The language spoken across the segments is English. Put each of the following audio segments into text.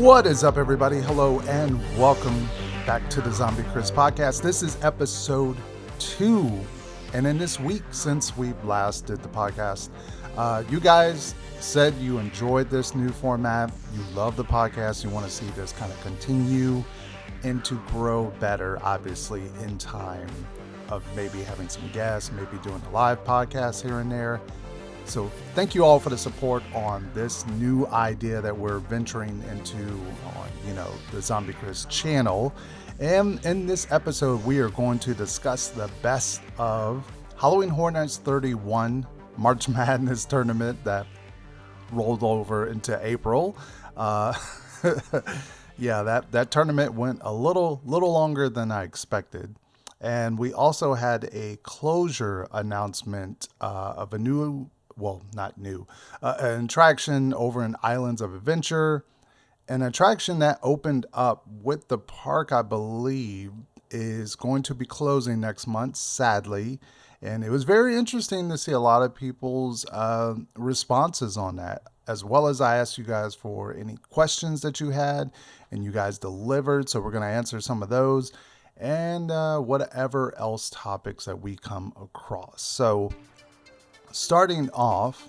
What is up, everybody? Hello and welcome back to the Zombie Chris podcast. This is episode 2. And in this week, since we last did the podcast, you guys said you enjoyed this new format. You love the podcast. You want to see this kind of continue and to grow better, obviously, in time of maybe having some guests, maybe doing a live podcast here and there. So thank you all for the support on this new idea that we're venturing into on, the Zombie Chris channel. And in this episode, we are going to discuss the best of Halloween Horror Nights 31 March Madness tournament that rolled over into April. Yeah, that tournament went a little longer than I expected. And we also had a closure announcement of a new, well, not new, an attraction over in Islands of Adventure. An attraction that opened up with the park, I believe, is going to be closing next month, sadly. And it was very interesting to see a lot of people's responses on that, as well as I asked you guys for any questions that you had, and you guys delivered. So we're going to answer some of those and whatever else topics that we come across. So starting off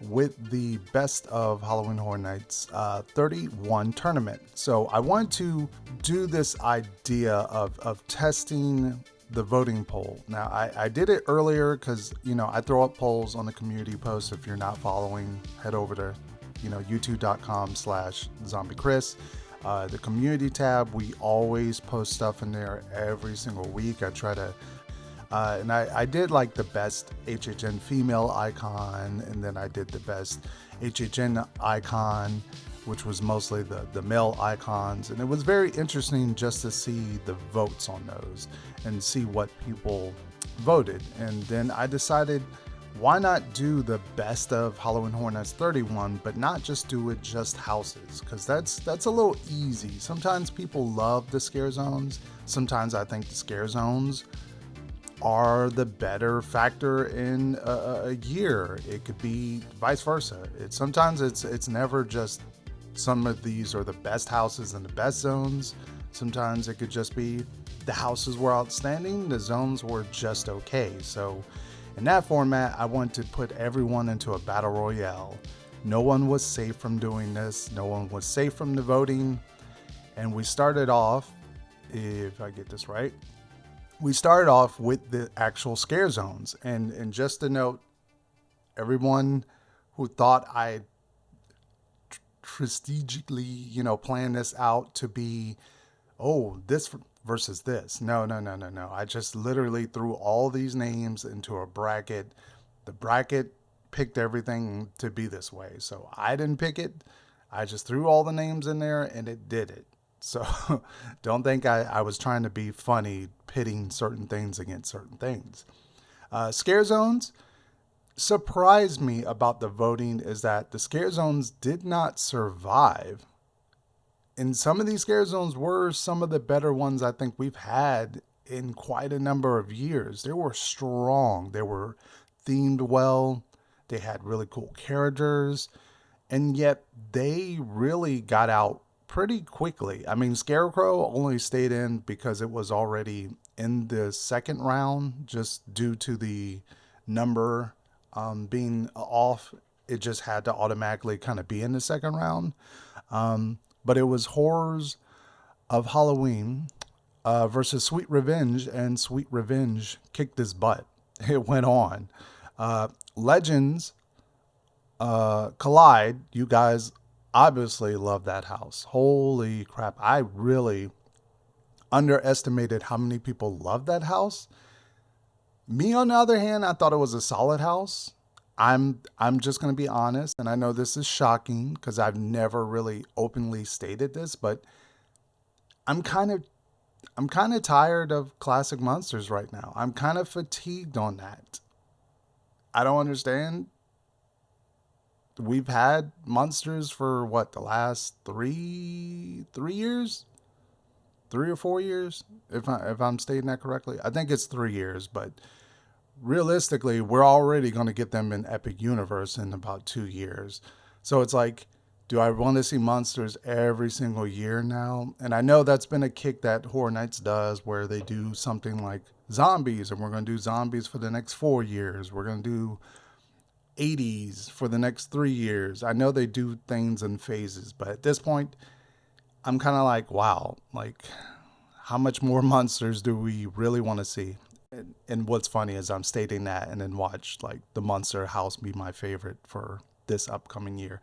with the best of Halloween Horror Nights 31 tournament. So I wanted to do this idea of testing the voting poll. Now, I did it earlier because, I throw up polls on the community post. If you're not following, head over to, youtube.com/zombiechris. The community tab, we always post stuff in there every single week. I try to and I did like the best HHN female icon, and then I did the best HHN icon, which was mostly the male icons. And it was very interesting just to see the votes on those and see what people voted. And then I decided, why not do the best of Halloween Horror Nights 31, but not just do it just houses? Because that's a little easy. Sometimes people love the scare zones. Sometimes I think the scare zones are the better factor in a year. It could be vice versa. Sometimes it's never just some of these are the best houses and the best zones. Sometimes it could just be the houses were outstanding, the zones were just okay. So in that format, I wanted to put everyone into a battle royale. No one was safe from doing this. No one was safe from the voting. And we started off, if I get this right, we started off with the actual scare zones. And just to note, everyone who thought I strategically, planned this out to be, this versus this. No. I just literally threw all these names into a bracket. The bracket picked everything to be this way. So I didn't pick it. I just threw all the names in there and it did it. So don't think I was trying to be funny, pitting certain things against certain things. Scare zones surprised me about the voting is that the scare zones did not survive. And some of these scare zones were some of the better ones I think we've had in quite a number of years. They were strong. They were themed well. They had really cool characters. And yet they really got out pretty quickly. I mean, Scarecrow only stayed in because it was already in the second round, just due to the number being off. It just had to automatically kind of be in the second round. But it was Horrors of Halloween versus Sweet Revenge, and Sweet Revenge kicked his butt. It went on. Legends Collide, you guys obviously love that house. Holy crap. I really underestimated how many people love that house. Me, on the other hand, I thought it was a solid house. I'm just going to be honest, and I know this is shocking because I've never really openly stated this, but I'm kind of tired of classic monsters right now. I'm kind of fatigued on that. I don't understand. We've had monsters for the last 3 years? 3 or 4 years, if I'm stating that correctly. I think it's 3 years, but realistically, we're already going to get them in Epic Universe in about 2 years. So it's like, Do I want to see monsters every single year now? And I know that's been a kick that Horror Nights does, where they do something like zombies, and we're going to do zombies for the next 4 years. We're going to do 80s for the next 3 years. I know they do things in phases, but at this point, I'm kind of like, wow, like how much more monsters do we really want to see? And what's funny is I'm stating that and then watch like the Monster House be my favorite for this upcoming year.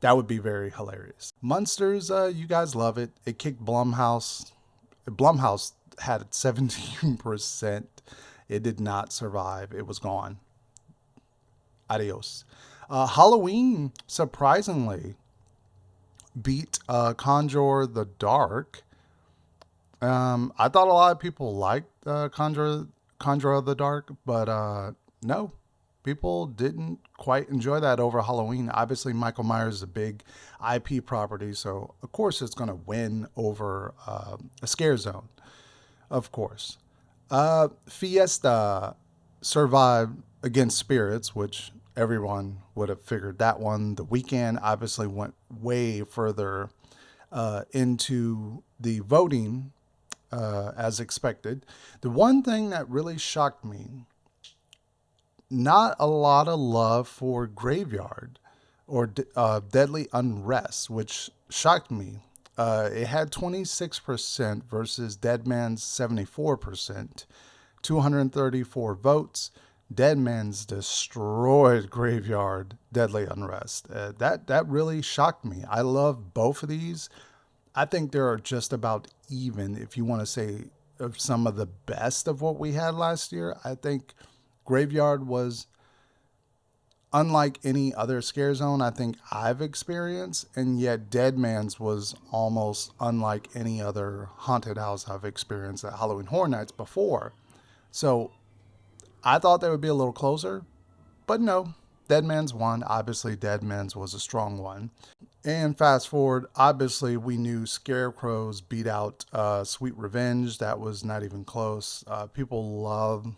That would be very hilarious. Monsters, you guys love it. It kicked Blumhouse. Blumhouse had 17%. It did not survive. It was gone. Adios. Halloween, surprisingly, beat Conjure the Dark. I thought a lot of people liked Conjure of the Dark, but no, people didn't quite enjoy that over Halloween. Obviously, Michael Myers is a big IP property, so of course it's going to win over a Scare Zone, of course. Fiesta survived against Spirits, which everyone would have figured that one. The Weekend obviously went way further into the voting as expected. The one thing that really shocked me, not a lot of love for Graveyard or Deadly Unrest, which shocked me. It had 26% versus Deadman's 74%, 234 votes. Deadman's destroyed Graveyard, Deadly Unrest. That really shocked me. I love both of these. I think they're just about even. If you want to say of some of the best of what we had last year, I think Graveyard was unlike any other Scare Zone I think I've experienced, and yet Deadman's was almost unlike any other haunted house I've experienced at Halloween Horror Nights before. So I thought they would be a little closer, but no. Deadman's won. Obviously, Deadman's was a strong one. And fast forward, obviously, we knew Scarecrows beat out Sweet Revenge. That was not even close. People love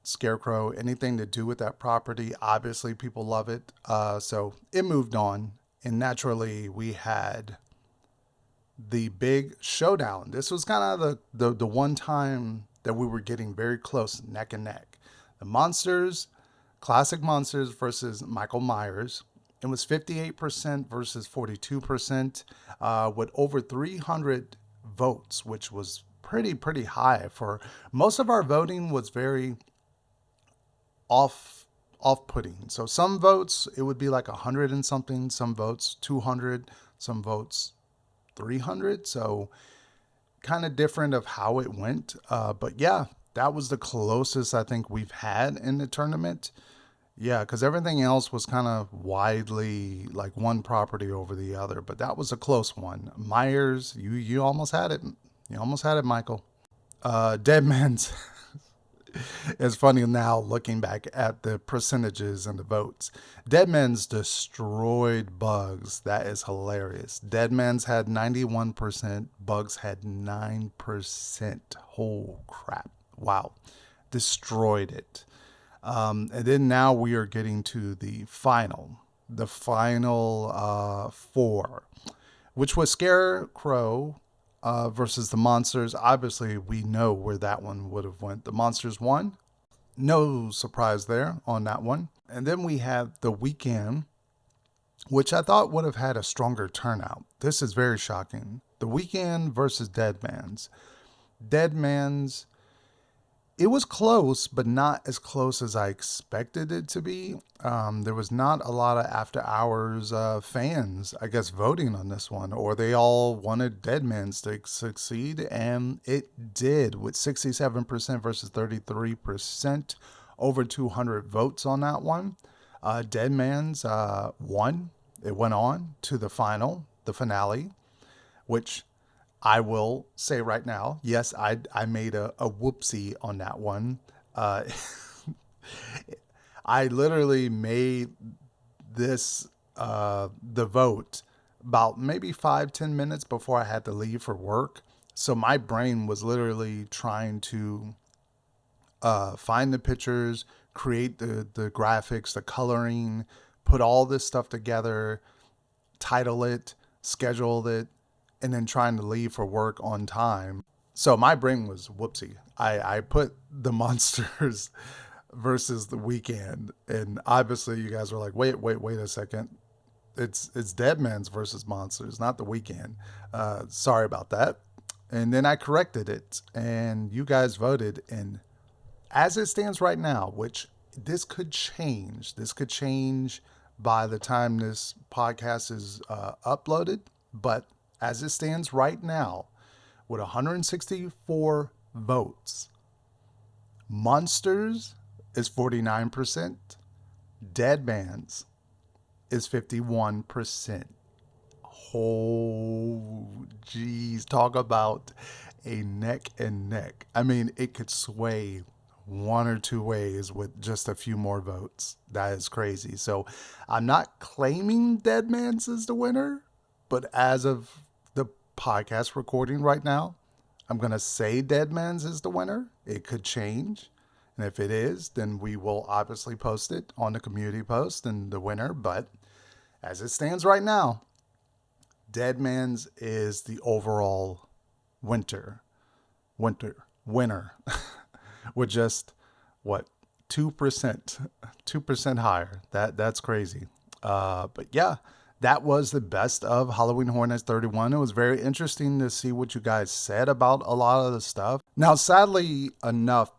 Scarecrow. Anything to do with that property, obviously, people love it. So it moved on. And naturally, we had the big showdown. This was kind of the one time that we were getting very close, neck and neck. The Monsters, Classic Monsters versus Michael Myers. It was 58% versus 42%, with over 300 votes, which was pretty high. For most of our voting was very off-putting. So some votes it would be like 100 and something, some votes 200, some votes 300. So kind of different of how it went. But yeah, that was the closest I think we've had in the tournament. Yeah, because everything else was kind of widely like one property over the other, but that was a close one. Myers, you almost had it. You almost had it, Michael. Deadman's. It's funny now looking back at the percentages and the votes. Deadman's destroyed Bugs. That is hilarious. Deadman's had 91%. Bugs had 9%. Oh crap! Wow, destroyed it. And then now we are getting to the final four, which was Scarecrow versus the Monsters. Obviously, we know where that one would have went. The Monsters won. No surprise there on that one. And then we have the Weekend, which I thought would have had a stronger turnout. This is very shocking. The Weekend versus Deadman's. Deadman's, it was close, but not as close as I expected it to be. There was not a lot of after hours fans, I guess, voting on this one, or they all wanted Deadman's to succeed, and it did with 67% versus 33%, over 200 votes on that one. Deadman's won. It went on to the finale, which I will say right now, yes, I made a whoopsie on that one. I literally made this the vote about maybe 5-10 minutes before I had to leave for work. So my brain was literally trying to find the pictures, create the graphics, the coloring, put all this stuff together, title it, schedule it, and then trying to leave for work on time. So my brain was whoopsie. I put the monsters versus the weekend, and obviously you guys were like, wait a second. It's Dead Man's versus Monsters, not the weekend. Sorry about that. And then I corrected it, and you guys voted. And as it stands right now, which this could change. This could change by the time this podcast is uploaded. But as it stands right now, with 164 votes, Monsters is 49%, Dead Man's is 51%. Oh, geez. Talk about a neck and neck. I mean, it could sway one or two ways with just a few more votes. That is crazy. So I'm not claiming Dead Man's is the winner, but as of the podcast recording right now, I'm going to say Dead Man's is the winner. It could change. And if it is, then we will obviously post it on the community post and the winner. But as it stands right now, Dead Man's is the overall winner, with just what 2% higher. That's crazy. But yeah, that was the best of Halloween Horror Nights 31. It was very interesting to see what you guys said about a lot of the stuff. Now, sadly enough,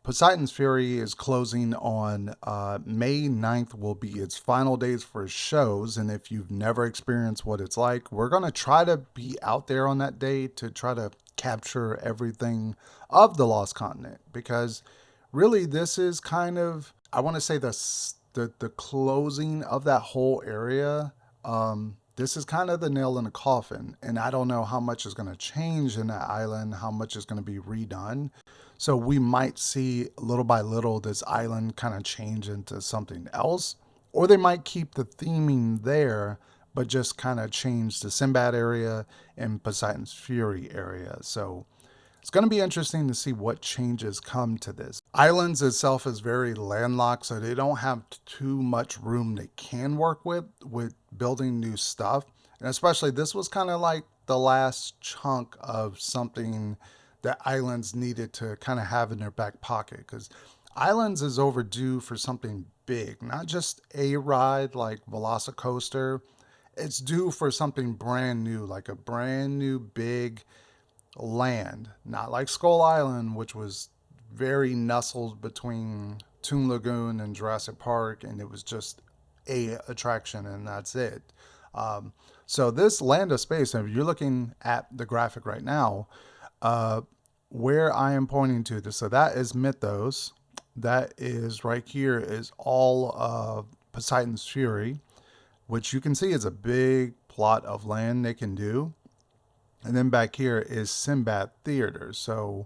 Poseidon's Fury is closing on May 9th will be its final days for shows. And if you've never experienced what it's like, we're going to try to be out there on that day to try to capture everything of the Lost Continent. Because really this is kind of, I want to say the closing of that whole area. This is kind of the nail in the coffin. And I don't know how much is going to change in that island, how much is going to be redone. So we might see little by little this island kind of change into something else, or they might keep the theming there, but just kind of change the Sinbad area and Poseidon's Fury area. So it's going to be interesting to see what changes come to this. Islands itself is very landlocked, so they don't have too much room they can work with building new stuff. And especially this was kind of like the last chunk of something that Islands needed to kind of have in their back pocket, because Islands is overdue for something big, not just a ride like Velocicoaster. It's due for something brand new, like a brand new big land, not like Skull Island, which was very nestled between Toon Lagoon and Jurassic Park, and it was just a attraction and that's it. So this Land of Space, if you're looking at the graphic right now, where I am pointing to this, so that is Mythos. That is right here is all of Poseidon's Fury, which you can see is a big plot of land they can do. And then back here is Sinbad Theater. So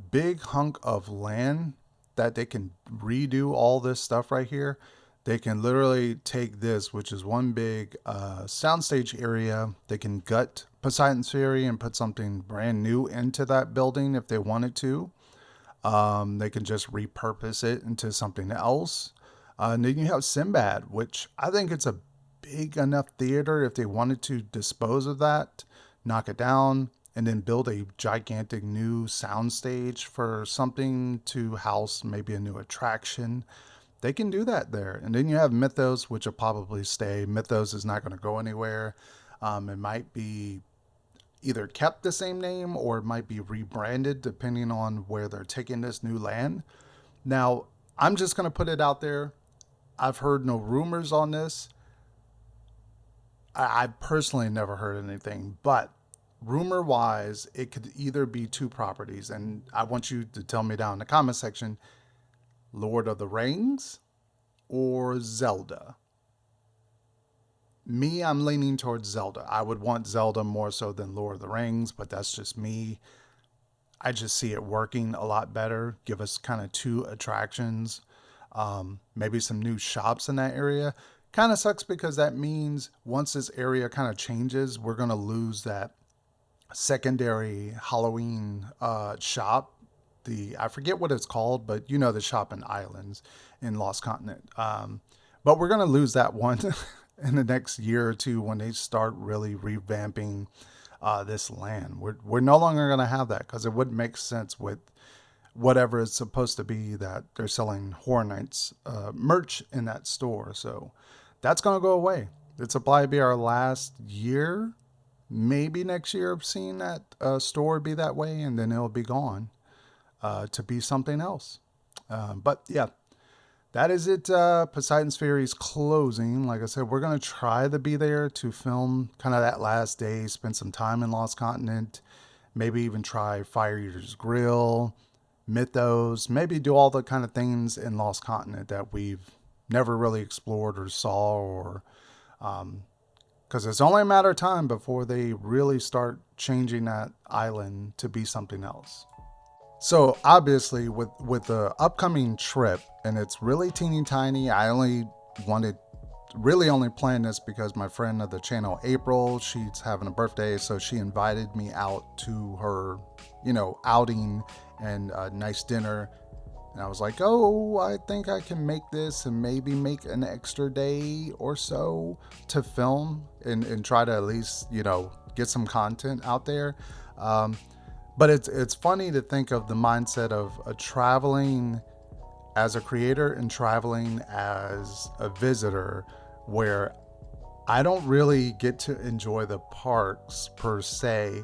big hunk of land that they can redo all this stuff right here. They can literally take this, which is one big soundstage area. They can gut Poseidon's Fury and put something brand new into that building if they wanted to. They can just repurpose it into something else. And then you have Sinbad, which I think it's a big enough theater if they wanted to dispose of that, knock it down, and then build a gigantic new soundstage for something to house maybe a new attraction. They can do that there. And then you have Mythos, which will probably stay. Mythos is not going to go anywhere. It might be either kept the same name or it might be rebranded depending on where they're taking this new land. Now, I'm just going to put it out there. I've heard no rumors on this. I personally never heard anything, but rumor wise, it could either be two properties. And I want you to tell me down in the comment section, Lord of the Rings or Zelda. Me, I'm leaning towards Zelda. I would want Zelda more so than Lord of the Rings, but that's just me. I just see it working a lot better. Give us kind of two attractions, maybe some new shops in that area. Kind of sucks because that means once this area kind of changes, we're going to lose that secondary Halloween shop. I forget what it's called, but you know, the shop in Islands in Lost Continent. But we're going to lose that one. in the next year or two when they start really revamping this land. We're no longer going to have that because it wouldn't make sense with whatever it's supposed to be that they're selling Horror Nights merch in that store. So that's going to go away. It's probably be our last year, maybe next year, of seeing that store be that way, and then it'll be gone to be something else. But yeah, that is it. Poseidon's Fury is closing. Like I said, we're going to try to be there to film kind of that last day, spend some time in Lost Continent, maybe even try Fire Eater's Grill, Mythos, maybe do all the kind of things in Lost Continent that we've never really explored or saw, or because it's only a matter of time before they really start changing that island to be something else. So obviously with the upcoming trip, and it's really teeny tiny, I only wanted really only planned this because my friend of the channel, April, she's having a birthday, so she invited me out to her, outing and a nice dinner. And I was like, oh, I think I can make this and maybe make an extra day or so to film and try to at least, get some content out there. But it's funny to think of the mindset of traveling as a creator and traveling as a visitor, where I don't really get to enjoy the parks per se.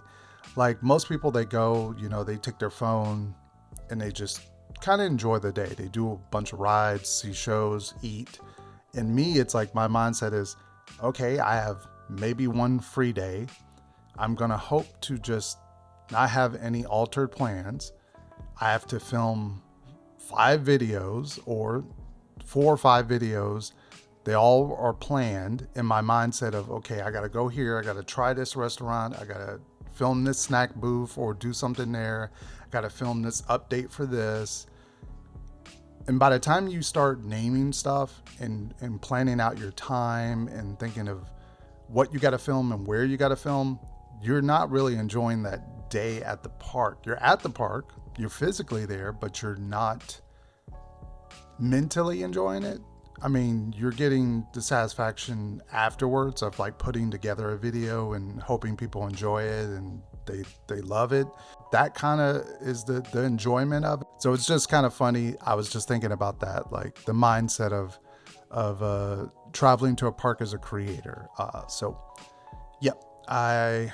Like most people, they go, they take their phone and they just kind of enjoy the day. They do a bunch of rides, see shows, eat. And me, it's like my mindset is, okay, I have maybe one free day. I'm going to hope to just not have any altered plans. I have to film 5 videos or 4 or 5 videos. They all are planned in my mindset of, okay, I got to go here. I got to try this restaurant. I got to film this snack booth or do something there. I got to film this update for this. And by the time you start naming stuff and planning out your time and thinking of what you got to film and where you got to film, you're not really enjoying that day at the park. You're at the park, you're physically there, but you're not mentally enjoying it. I mean, you're getting the satisfaction afterwards of like putting together a video and hoping people enjoy it and they love it. That kind of is the enjoyment of it. So it's just kind of funny. I was just thinking about that, like the mindset of traveling to a park as a creator. So yeah, I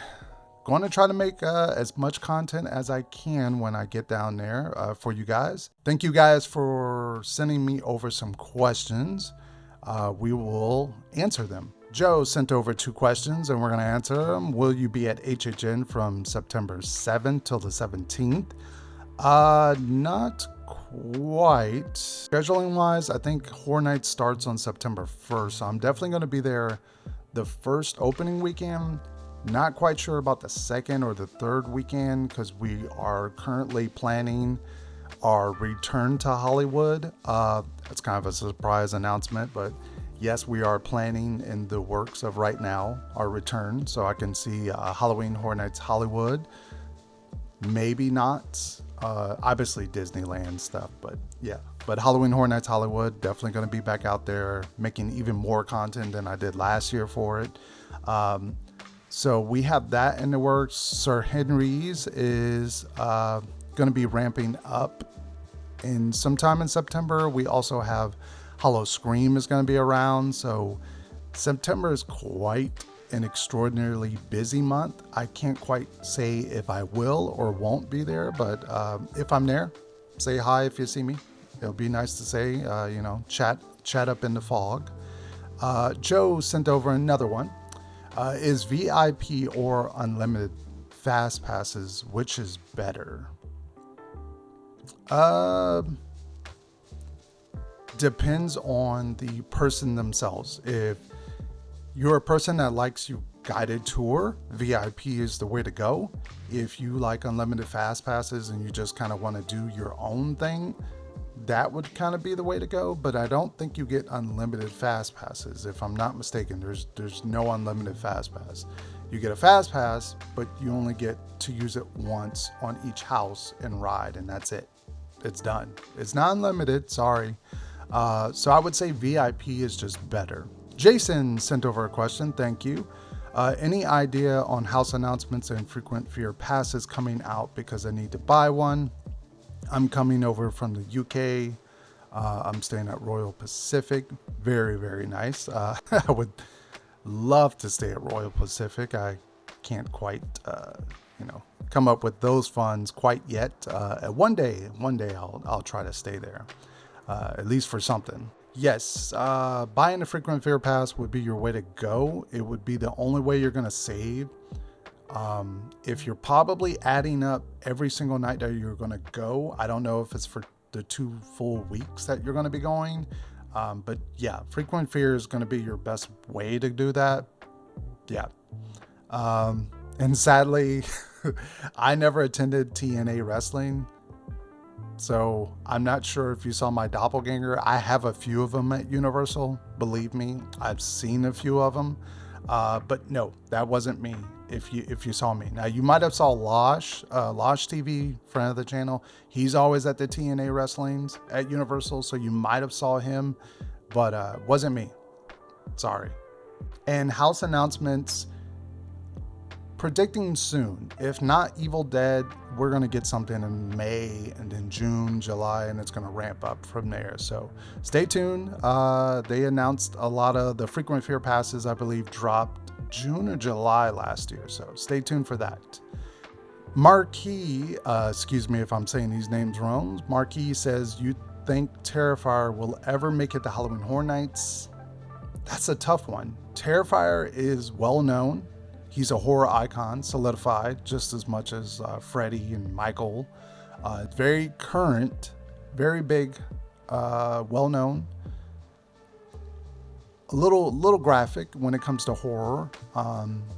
going to try to make as much content as I can when I get down there for you guys. Thank you guys for sending me over some questions. We will answer them. Joe sent over 2 questions and we're going to answer them. Will you be at HHN from September 7th till the 17th? Not quite. Scheduling wise, I think Horror Nights starts on September 1st. So I'm definitely going to be there the first opening weekend. Not quite sure about the second or the third weekend because we are currently planning our return to Hollywood. It's kind of a surprise announcement, but yes, we are planning in the works of right now our return, so I can see Halloween Horror Nights Hollywood. Maybe not, obviously Disneyland stuff, but yeah. But Halloween Horror Nights Hollywood, definitely going to be back out there making even more content than I did last year for it. So we have that in the works. Sir Henry's is going to be ramping up in sometime in September. We also have Hollow Scream is going to be around. So September is quite an extraordinarily busy month. I can't quite say if I will or won't be there, but if I'm there, say hi if you see me. It'll be nice to say, chat up in the fog. Joe sent over another one. Is VIP or unlimited fast passes, which is better? Depends on the person themselves. If you're a person that likes your guided tour, VIP is the way to go. If you like unlimited fast passes and you just kind of want to do your own thing, that would kind of be the way to go. But I don't think you get unlimited fast passes. If I'm not mistaken, there's no unlimited fast pass. You get a fast pass, but you only get to use it once on each house and ride, and that's it. It's done. It's not unlimited, sorry. So I would say VIP is just better. Jason sent over a question. Thank you. Any idea on house announcements and frequent fear passes coming out because I need to buy one? I'm coming over from the UK. I'm staying at Royal Pacific. Very, very nice. I would love to stay at Royal Pacific. I can't quite, come up with those funds quite yet. One day I'll try to stay there, at least for something. Yes, buying a frequent fear pass would be your way to go. It would be the only way you're going to save. If you're probably adding up every single night that you're going to go, I don't know if it's for the 2 full weeks that you're going to be going. But yeah, frequent fear is going to be your best way to do that. Yeah. And sadly, I never attended TNA wrestling. So I'm not sure if you saw my doppelganger. I have a few of them at Universal. Believe me, I've seen a few of them. But no, that wasn't me. If you saw me, now you might have saw Losh TV, friend of the channel. He's always at the TNA wrestlings at Universal, so you might have saw him, but wasn't me. Sorry. And house announcements. Predicting soon. If not Evil Dead, we're going to get something in May and then June, July, and it's going to ramp up from there. So stay tuned. They announced a lot of the frequent fear passes, I believe, dropped June or July last year. So stay tuned for that. Marquis, excuse me if I'm saying these names wrong. Marquis says, you think Terrifier will ever make it to Halloween Horror Nights? That's a tough one. Terrifier is well known. He's a horror icon, solidified just as much as Freddy and Michael. Very current, very big, well known. A little graphic when it comes to horror.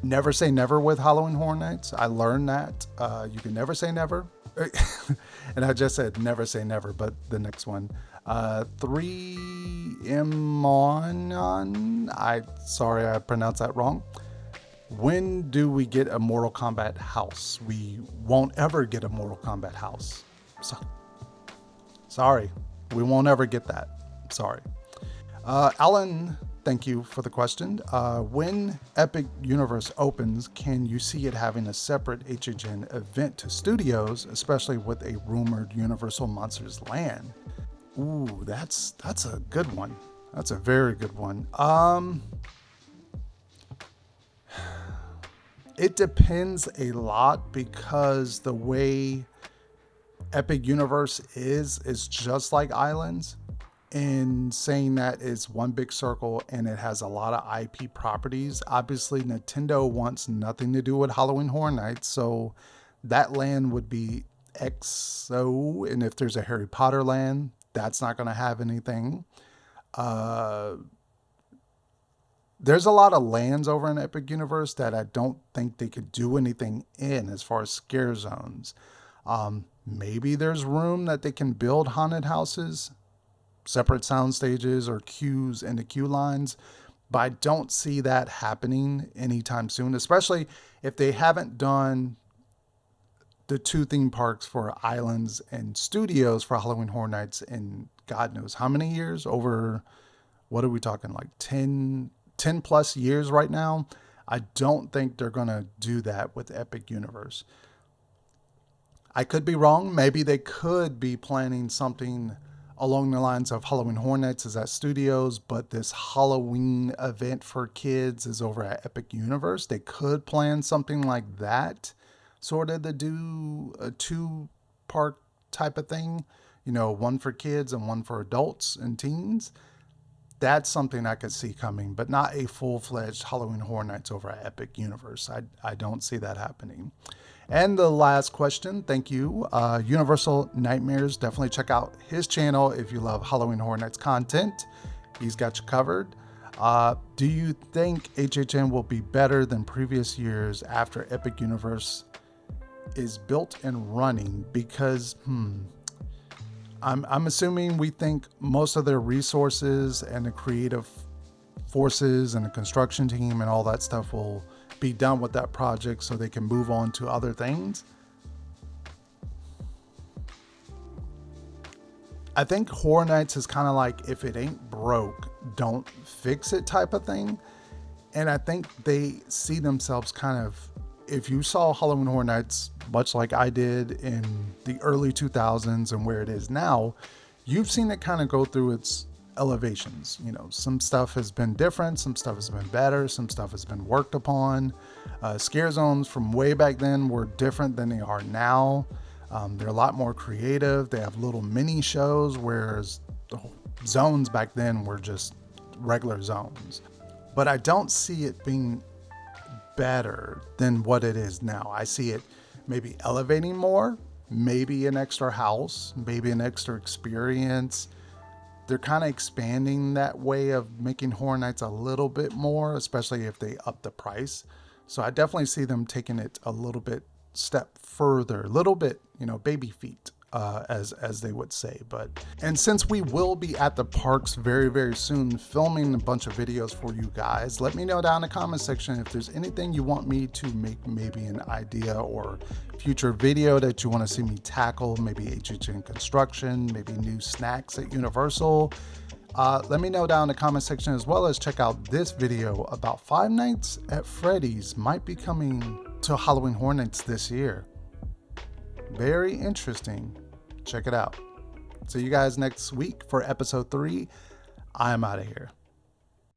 Never say never with Halloween Horror Nights. I learned that you can never say never. And I just said never say never, but the next one. 3M sorry I pronounced that wrong. When do we get a Mortal Kombat house? We won't ever get a Mortal Kombat house. So, sorry, we won't ever get that. Sorry. Alan, thank you for the question. When Epic Universe opens, can you see it having a separate HHN event to studios, especially with a rumored Universal Monsters Land? Ooh, that's a good one. That's a very good one. It depends a lot because the way Epic Universe is just like Islands, in saying that it's one big circle and it has a lot of IP properties. Obviously, Nintendo wants nothing to do with Halloween Horror Nights, so that land would be XO, and if there's a Harry Potter land, that's not going to have anything. There's a lot of lands over in Epic Universe that I don't think they could do anything in as far as scare zones. Maybe there's room that they can build haunted houses, separate sound stages or queues in the queue lines, but I don't see that happening anytime soon, especially if they haven't done the 2 theme parks for Islands and Studios for Halloween Horror Nights in God knows how many years. Over, what are we talking, like 10 plus years right now. I don't think they're going to do that with Epic Universe. I could be wrong. Maybe they could be planning something along the lines of Halloween Horror Nights is at Studios, but this Halloween event for kids is over at Epic Universe. They could plan something like that, sort of to do a 2-park type of thing, one for kids and one for adults and teens. That's something I could see coming, but not a full-fledged Halloween Horror Nights over at Epic Universe. I don't see that happening. And the last question, thank you, Universal Nightmares. Definitely check out his channel if you love Halloween Horror Nights content. He's got you covered. Do you think HHN will be better than previous years after Epic Universe is built and running? Because, I'm assuming we think most of their resources and the creative forces and the construction team and all that stuff will be done with that project so they can move on to other things. I think Horror Nights is kind of like, if it ain't broke, don't fix it type of thing. And I think they see themselves kind of, if you saw Halloween Horror Nights, much like I did in the early 2000s and where it is now, you've seen it kind of go through its elevations. You know, some stuff has been different, some stuff has been better, some stuff has been worked upon. Scare zones from way back then were different than they are now. They're a lot more creative. They have little mini shows, whereas the zones back then were just regular zones. But I don't see it being better than what it is now. I see it maybe elevating more, maybe an extra house, maybe an extra experience. They're kind of expanding that way of making Horror Nights a little bit more, especially if they up the price. So I definitely see them taking it a little bit step further, a little bit, baby feet, as they would say. And since we will be at the parks very, very soon, filming a bunch of videos for you guys, let me know down in the comment section if there's anything you want me to make, maybe an idea or future video that you want to see me tackle, maybe HHN construction, maybe new snacks at Universal. Let me know down in the comment section, as well as check out this video about Five Nights at Freddy's might be coming to Halloween Horror Nights this year. Very interesting. Check it out. See you guys next week for episode 3. I'm out of here.